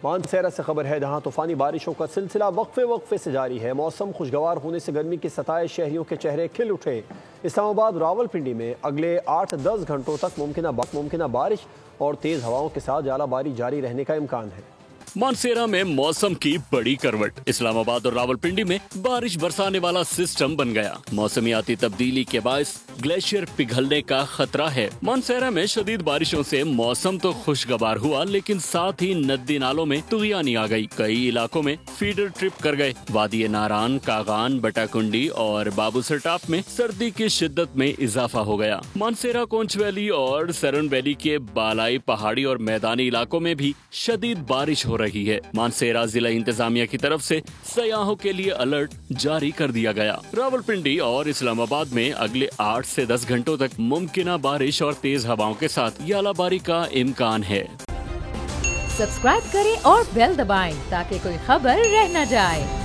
मानसेरा से खबर है, जहां तूफानी बारिशों का सिलसिला वक्फे से जारी है। मौसम खुशगवार होने से गर्मी की सताए शहरियों के चेहरे खिल उठे। इस्लामाबाद रावलपिंडी में अगले 8-10 घंटों तक मुमकिना बारिश और तेज हवाओं के साथ जालाबारी जारी रहने का इम्कान है। मानसेरा में मौसम की बड़ी करवट। इस्लामाबाद और रावलपिंडी में बारिश बरसाने वाला सिस्टम बन गया। मौसमियाती तब्दीली के बायस ग्लेशियर पिघलने का खतरा है। मानसेरा में शदीद बारिशों से मौसम तो खुशगवार हुआ, लेकिन साथ ही नदी नालों में तुगयानी आ गई। कई इलाकों में फीडर ट्रिप कर गए। वादी नारान, कागान, बटाकुंडी और बाबूसर टाप में सर्दी की शिद्दत में इजाफा हो गया। मानसेरा, कोंच वैली और सरन वैली के बालाई, पहाड़ी और मैदानी इलाकों में भी शदीद बारिश हो रही है। मानसेरा जिला इंतजामिया की तरफ से सयाहों के लिए अलर्ट जारी कर दिया गया। रावलपिंडी और इस्लामाबाद में अगले 8 से 10 घंटों तक मुमकिना बारिश और तेज हवाओं के साथ यालाबारी का इम्कान है। सब्सक्राइब करें और बेल दबाएं ताकि कोई खबर रह न जाए।